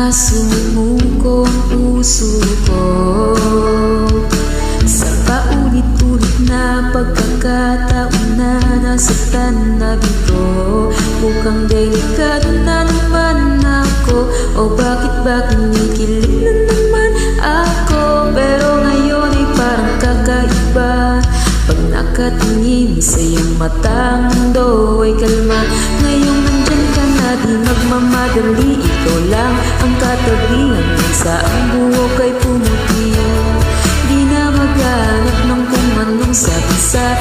Sumuko ang puso ko sa paulit-ulit na pagkakataon na nasaktan na bito. Mukhang delikado na naman ako, o bakit ba kinikilig na naman ako? Pero ngayon ay parang kakaiba, pag nakatingin sa iyong matang mundo ay kalma. Ngayong nandyan ka na, di magmamadali, ikaw lang ang katabi hanggang sa ang buhok ay pumuti. Di na maghanap ng kung anong sabi sa